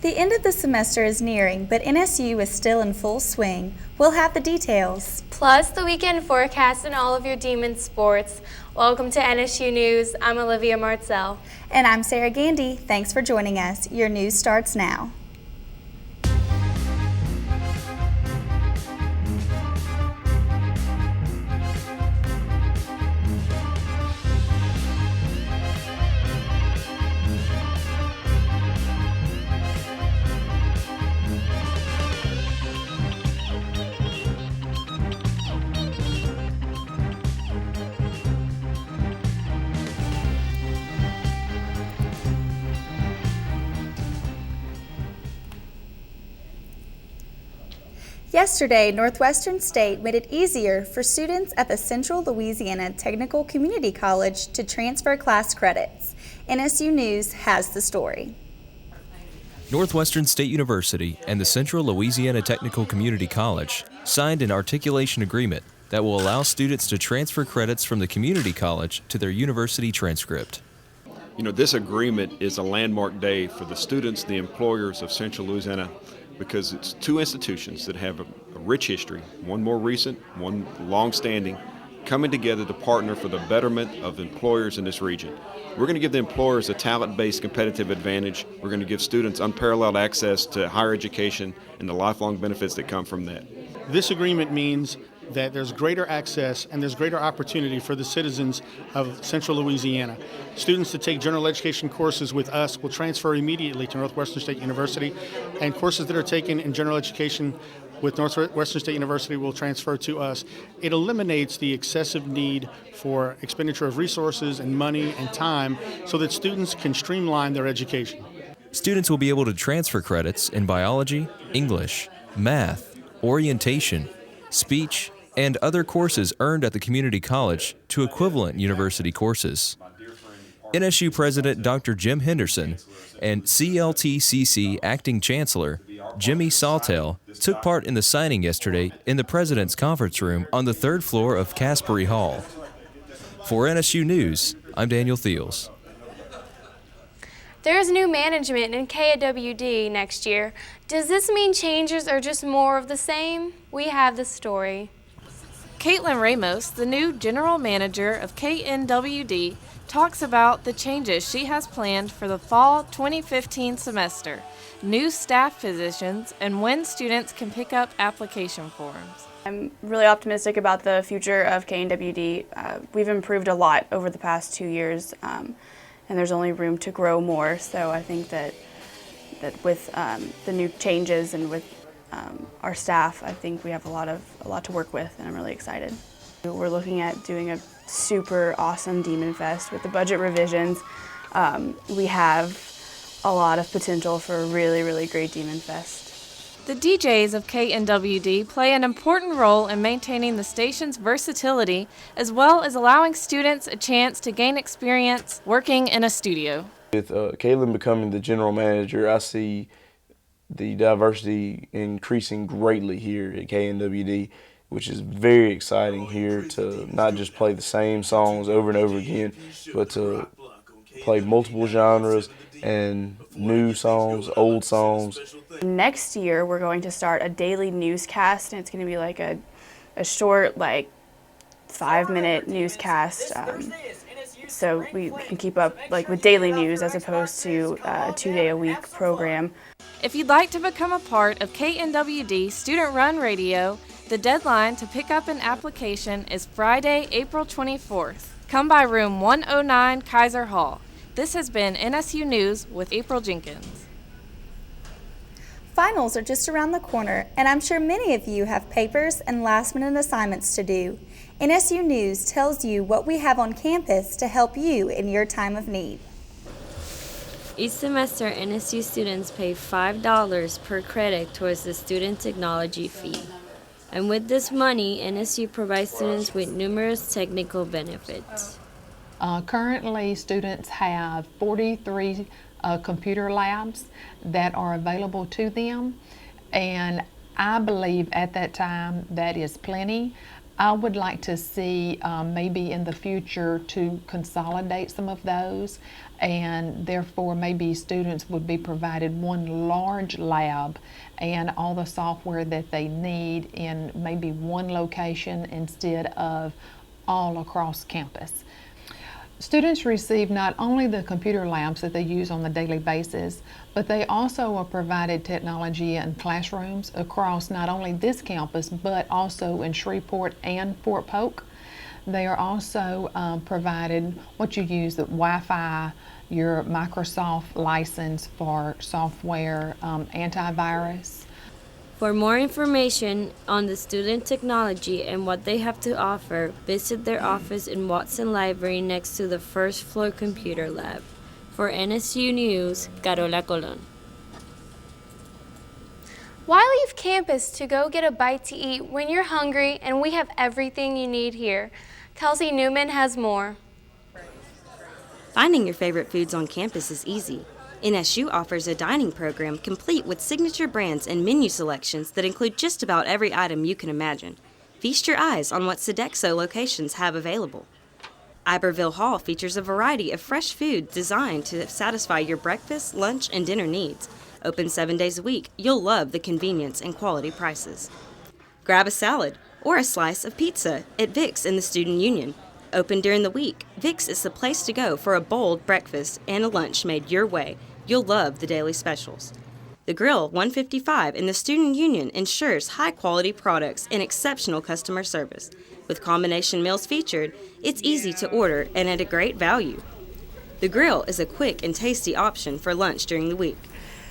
The end of the semester is nearing, but NSU is still in full swing. We'll have the details. Plus the weekend forecast and all of your Demon sports. Welcome to NSU News. I'm Olivia Martzell. And I'm Sarah Gandy. Thanks for joining us. Your news starts now. Yesterday, Northwestern State made it easier for students at the Central Louisiana Technical Community College to transfer class credits. NSU News has the story. Northwestern State University and the Central Louisiana Technical Community College signed an articulation agreement that will allow students to transfer credits from the community college to their university transcript. This agreement is a landmark day for the students, the employers of Central Louisiana, because it's two institutions that have a rich history, one more recent, one long-standing, coming together to partner for the betterment of employers in this region. We're going to give the employers a talent-based competitive advantage. We're going to give students unparalleled access to higher education and the lifelong benefits that come from that. This agreement means that there's greater access and there's greater opportunity for the citizens of Central Louisiana. Students that take general education courses with us will transfer immediately to Northwestern State University, and courses that are taken in general education with Northwestern State University will transfer to us. It eliminates the excessive need for expenditure of resources and money and time so that students can streamline their education. Students will be able to transfer credits in biology, English, math, orientation, speech, and other courses earned at the community college to equivalent university courses. NSU President Dr. Jim Henderson and CLTCC Acting Chancellor Jimmy Sawtell took part in the signing yesterday in the President's Conference Room on the third floor of Caspery Hall. For NSU News, I'm Daniel Thiels. There's new management in KWD next year. Does this mean changes or just more of the same? We have the story. Caitlin Ramos, the new general manager of KNWD, talks about the changes she has planned for the fall 2015 semester, new staff positions, and when students can pick up application forms. I'm really optimistic about the future of KNWD. We've improved a lot over the past 2 years, and there's only room to grow more. So I think that with the new changes and with our staff, I think we have a lot to work with, and I'm really excited. We're looking at doing a super awesome Demon Fest with the budget revisions. We have a lot of potential for a really, really great Demon Fest. The DJs of KNWD play an important role in maintaining the station's versatility, as well as allowing students a chance to gain experience working in a studio. With Caitlin becoming the general manager, I see the diversity increasing greatly here at KNWD, which is very exciting here to not just play the same songs over and over again, but to play multiple genres and new songs, old songs. Next year, we're going to start a daily newscast, and it's going to be like a short, 5-minute newscast. So we can keep up with daily news as opposed to a 2-day-a-week program. If you'd like to become a part of KNWD Student Run Radio, the deadline to pick up an application is Friday, April 24th. Come by room 109 Kaiser Hall. This has been NSU News with April Jenkins. Finals are just around the corner, and I'm sure many of you have papers and last-minute assignments to do. NSU News tells you what we have on campus to help you in your time of need. Each semester, NSU students pay $5 per credit towards the student technology fee. And with this money, NSU provides students with numerous technical benefits. Currently, students have 43 computer labs that are available to them, and I believe at that time that is plenty. I would like to see maybe in the future to consolidate some of those, and therefore maybe students would be provided one large lab and all the software that they need in maybe one location instead of all across campus. Students receive not only the computer labs that they use on a daily basis, but they also are provided technology in classrooms across not only this campus, but also in Shreveport and Fort Polk. They are also provided what you use, the Wi-Fi, your Microsoft license for software, antivirus. For more information on the student technology and what they have to offer, visit their office in Watson Library next to the first floor computer lab. For NSU News, Carola Colon. Why leave campus to go get a bite to eat when you're hungry and we have everything you need here? Kelsey Newman has more. Finding your favorite foods on campus is easy. NSU offers a dining program complete with signature brands and menu selections that include just about every item you can imagine. Feast your eyes on what Sodexo locations have available. Iberville Hall features a variety of fresh food designed to satisfy your breakfast, lunch, and dinner needs. Open 7 days a week, you'll love the convenience and quality prices. Grab a salad or a slice of pizza at Vic's in the Student Union. Open during the week, Vic's is the place to go for a bold breakfast and a lunch made your way. You'll love the daily specials. The Grill 155 in the Student Union ensures high-quality products and exceptional customer service. With combination meals featured, it's easy to order and at a great value. The Grill is a quick and tasty option for lunch during the week.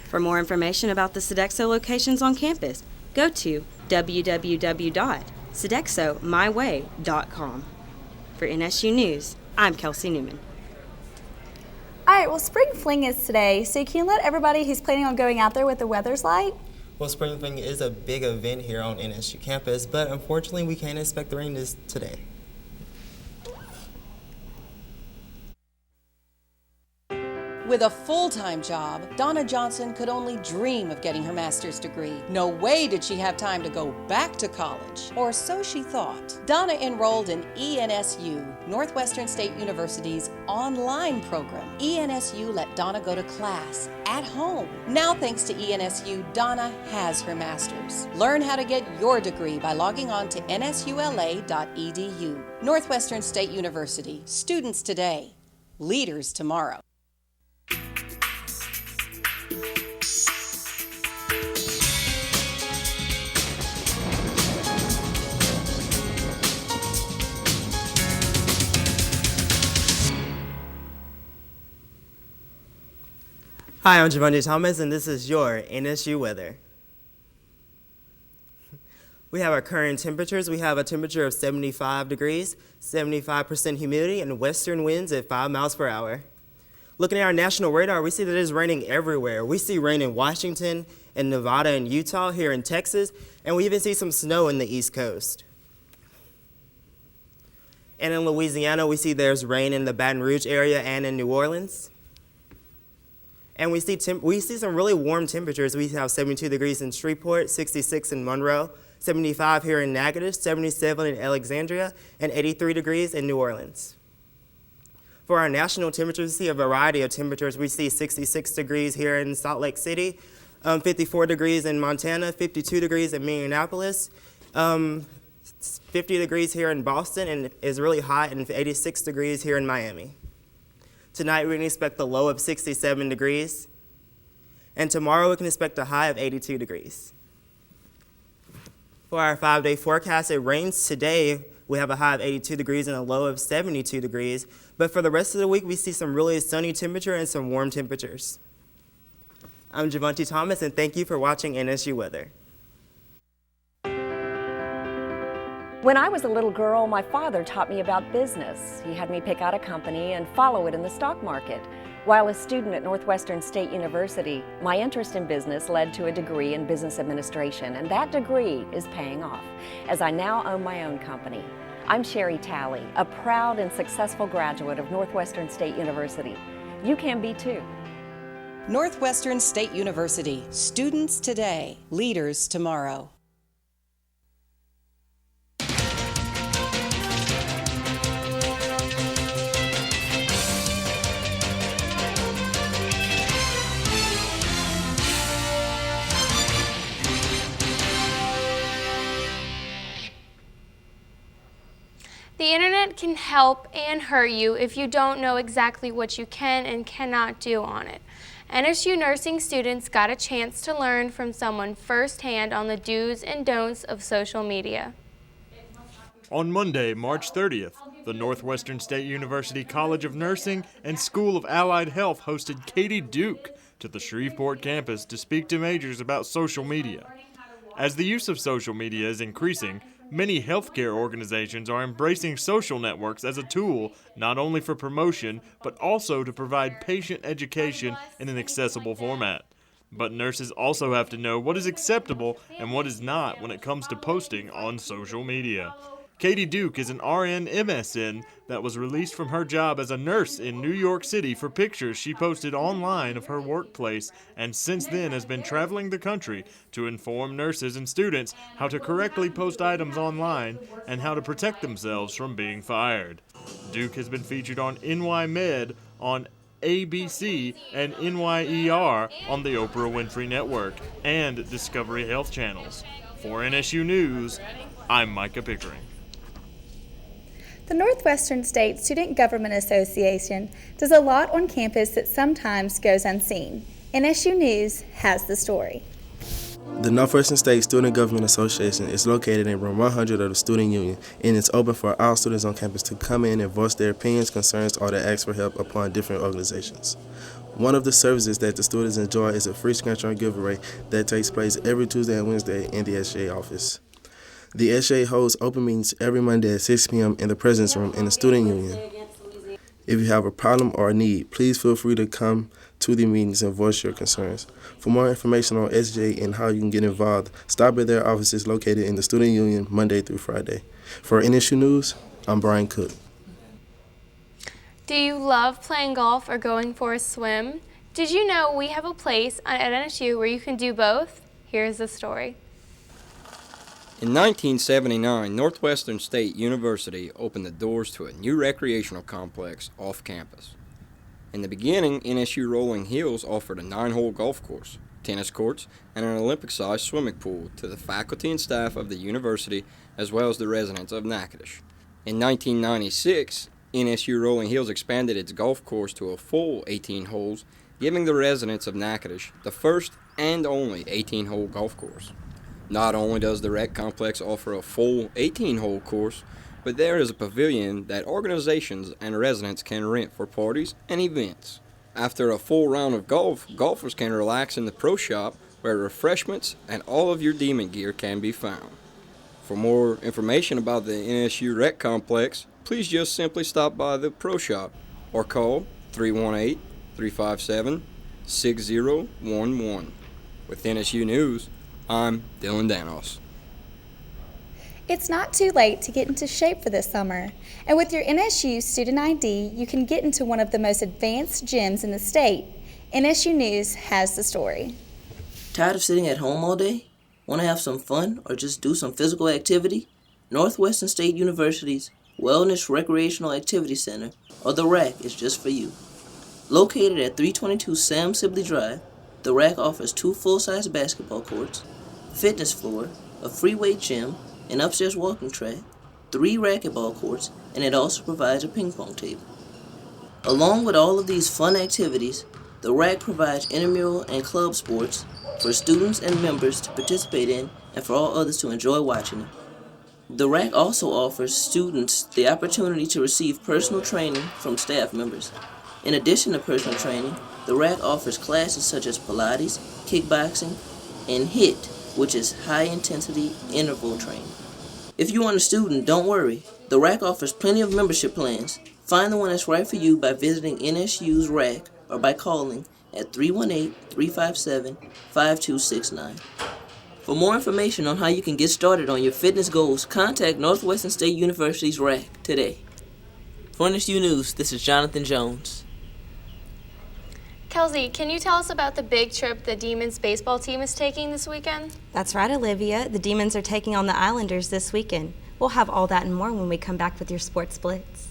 For more information about the Sodexo locations on campus, go to www.sodexomyway.com. For NSU News, I'm Kelsey Newman. All right, well, Spring Fling is today, so can you let everybody who's planning on going out there what the weather's like? Well, Spring Fling is a big event here on NSU campus, but unfortunately we can't expect the rain today. With a full-time job, Donna Johnson could only dream of getting her master's degree. No way did she have time to go back to college, or so she thought. Donna enrolled in ENSU, Northwestern State University's online program. ENSU let Donna go to class at home. Now, thanks to ENSU, Donna has her master's. Learn how to get your degree by logging on to nsula.edu. Northwestern State University. Students today, leaders tomorrow. Hi, I'm Javante Thomas, and this is your NSU weather. We have our current temperatures. We have a temperature of 75 degrees, 75% humidity, and western winds at 5 miles per hour. Looking at our national radar, we see that it's raining everywhere. We see rain in Washington, in Nevada, and Utah, here in Texas, and we even see some snow in the East Coast. And in Louisiana, we see there's rain in the Baton Rouge area and in New Orleans. And we see some really warm temperatures. We have 72 degrees in Shreveport, 66 in Monroe, 75 here in Natchitoches, 77 in Alexandria, and 83 degrees in New Orleans. For our national temperatures, we see a variety of temperatures. We see 66 degrees here in Salt Lake City, 54 degrees in Montana, 52 degrees in Minneapolis, 50 degrees here in Boston, and it's really hot, and 86 degrees here in Miami. Tonight, we can expect a low of 67 degrees, and tomorrow we can expect a high of 82 degrees. For our 5-day forecast, it rains today. We have a high of 82 degrees and a low of 72 degrees, but for the rest of the week, we see some really sunny temperature and some warm temperatures. I'm Javante Thomas, and thank you for watching NSU Weather. When I was a little girl, my father taught me about business. He had me pick out a company and follow it in the stock market. While a student at Northwestern State University, my interest in business led to a degree in business administration, and that degree is paying off, as I now own my own company. I'm Sherry Talley, a proud and successful graduate of Northwestern State University. You can be too. Northwestern State University. Students today, leaders tomorrow. can help and hurt you if you don't know exactly what you can and cannot do on it. NSU nursing students got a chance to learn from someone firsthand on the do's and don'ts of social media. On Monday, March 30th, the Northwestern State University College of Nursing and School of Allied Health hosted Katie Duke to the Shreveport campus to speak to majors about social media. As the use of social media is increasing, many healthcare organizations are embracing social networks as a tool not only for promotion, but also to provide patient education in an accessible format. But nurses also have to know what is acceptable and what is not when it comes to posting on social media. Katie Duke is an RN MSN that was released from her job as a nurse in New York City for pictures she posted online of her workplace, and since then has been traveling the country to inform nurses and students how to correctly post items online and how to protect themselves from being fired. Duke has been featured on NY Med, on ABC, and NYER on the Oprah Winfrey Network and Discovery Health channels. For NSU News, I'm Micah Pickering. The Northwestern State Student Government Association does a lot on campus that sometimes goes unseen. NSU News has the story. The Northwestern State Student Government Association is located in room 100 of the Student Union, and it's open for all students on campus to come in and voice their opinions, concerns, or to ask for help upon different organizations. One of the services that the students enjoy is a free scratch-on giveaway that takes place every Tuesday and Wednesday in the SGA office. The SGA holds open meetings every Monday at 6 p.m. in the President's Room in the Student Union. If you have a problem or a need, please feel free to come to the meetings and voice your concerns. For more information on SGA and how you can get involved, stop at their offices located in the Student Union Monday through Friday. For NSU News, I'm Brian Cook. Do you love playing golf or going for a swim? Did you know we have a place at NSU where you can do both? Here's the story. In 1979, Northwestern State University opened the doors to a new recreational complex off campus. In the beginning, NSU Rolling Hills offered a 9-hole golf course, tennis courts, and an Olympic-sized swimming pool to the faculty and staff of the university as well as the residents of Natchitoches. In 1996, NSU Rolling Hills expanded its golf course to a full 18 holes, giving the residents of Natchitoches the first and only 18-hole golf course. Not only does the rec complex offer a full 18-hole course, but there is a pavilion that organizations and residents can rent for parties and events. After a full round of golf, golfers can relax in the pro shop where refreshments and all of your demon gear can be found. For more information about the NSU rec complex, please just simply stop by the pro shop or call 318-357-6011. With NSU News, I'm Dylan Danos. It's not too late to get into shape for this summer, and with your NSU student ID, you can get into one of the most advanced gyms in the state. NSU News has the story. Tired of sitting at home all day? Want to have some fun or just do some physical activity? Northwestern State University's Wellness Recreational Activity Center, or the RAC, is just for you. Located at 322 Sam Sibley Drive, the RAC offers 2 full-size basketball courts, fitness floor, a free weight gym, an upstairs walking track, 3 racquetball courts, and it also provides a ping pong table. Along with all of these fun activities, the RAC provides intramural and club sports for students and members to participate in and for all others to enjoy watching it. The RAC also offers students the opportunity to receive personal training from staff members. In addition to personal training, the RAC offers classes such as Pilates, kickboxing, and HIIT, which is high-intensity interval training. If you aren't a student, don't worry. The RAC offers plenty of membership plans. Find the one that's right for you by visiting NSU's RAC or by calling at 318-357-5269. For more information on how you can get started on your fitness goals, contact Northwestern State University's RAC today. For NSU News, this is Jonathan Jones. Kelsey, can you tell us about the big trip the Demons baseball team is taking this weekend? That's right, Olivia. The Demons are taking on the Islanders this weekend. We'll have all that and more when we come back with your Sports Blitz.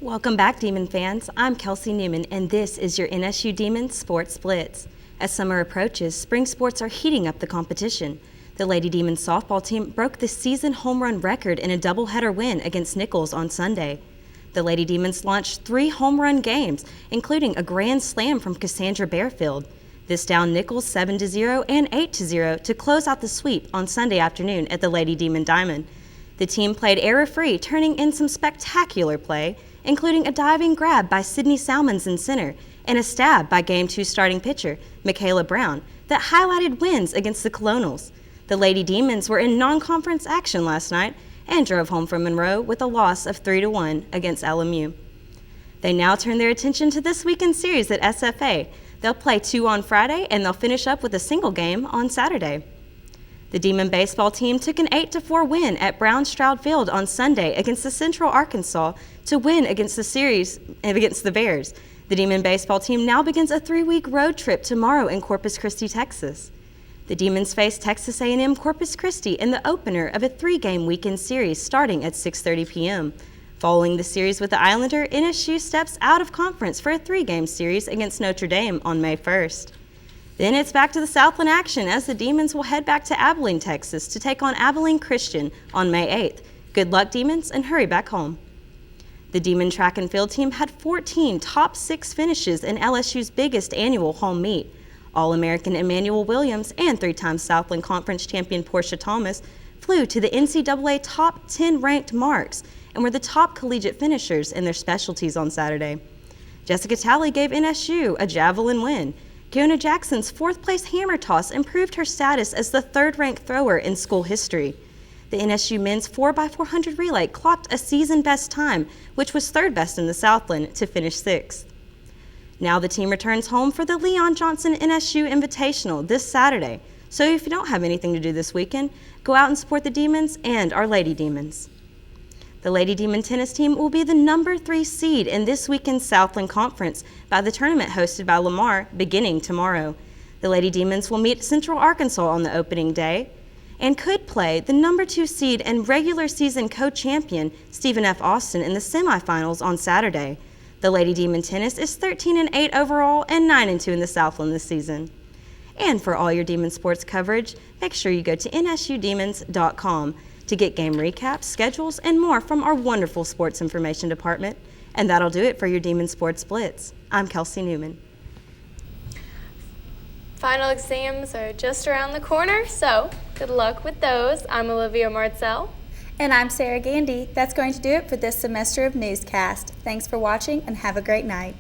Welcome back, Demon fans. I'm Kelsey Newman, and this is your NSU Demons Sports Blitz. As summer approaches, spring sports are heating up the competition. The Lady Demons softball team broke the season home run record in a doubleheader win against Nichols on Sunday. The Lady Demons launched 3 home run games, including a grand slam from Cassandra Bearfield. This downed Nichols 7-0 and 8-0 to close out the sweep on Sunday afternoon at the Lady Demon Diamond. The team played error-free, turning in some spectacular play, including a diving grab by Sydney Salmons in center and a stab by Game 2 starting pitcher, Michaela Brown, that highlighted wins against the Colonels. The Lady Demons were in non-conference action last night and drove home from Monroe with a loss of 3-1 against LMU. They now turn their attention to this weekend series at SFA. They'll play 2 on Friday, and they'll finish up with a single game on Saturday. The Demon baseball team took an 8-4 win at Brown Stroud Field on Sunday against the Central Arkansas to win against the series against the Bears. The Demon baseball team now begins a 3-week road trip tomorrow in Corpus Christi, Texas. The Demons face Texas A&M Corpus Christi in the opener of a 3-game weekend series starting at 6:30 p.m. Following the series with the Islander, NSU steps out of conference for a 3-game series against Notre Dame on May 1st. Then it's back to the Southland action as the Demons will head back to Abilene, Texas to take on Abilene Christian on May 8th. Good luck, Demons, and hurry back home. The Demon track and field team had 14 top 6 finishes in LSU's biggest annual home meet. All-American Emmanuel Williams and 3-time Southland Conference champion Portia Thomas flew to the NCAA top 10 ranked marks and were the top collegiate finishers in their specialties on Saturday. Jessica Talley gave NSU a javelin win. Kiona Jackson's 4th-place hammer toss improved her status as the 3rd-ranked thrower in school history. The NSU men's 4x400 relay clocked a season-best time, which was 3rd best in the Southland, to finish 6th. Now the team returns home for the Leon Johnson NSU Invitational this Saturday. So if you don't have anything to do this weekend, go out and support the Demons and our Lady Demons. The Lady Demon tennis team will be the number 3 seed in this weekend's Southland Conference by the tournament hosted by Lamar beginning tomorrow. The Lady Demons will meet Central Arkansas on the opening day and could play the number 2 seed and regular season co-champion Stephen F. Austin in the semifinals on Saturday. The Lady Demon tennis is 13-8 overall and 9-2 in the Southland this season. And for all your Demon sports coverage, make sure you go to nsudemons.com to get game recaps, schedules, and more from our wonderful sports information department. And that'll do it for your Demon Sports Blitz. I'm Kelsey Newman. Final exams are just around the corner, so good luck with those. I'm Olivia Martzell. And I'm Sarah Gandy. That's going to do it for this semester of Newscast. Thanks for watching and have a great night.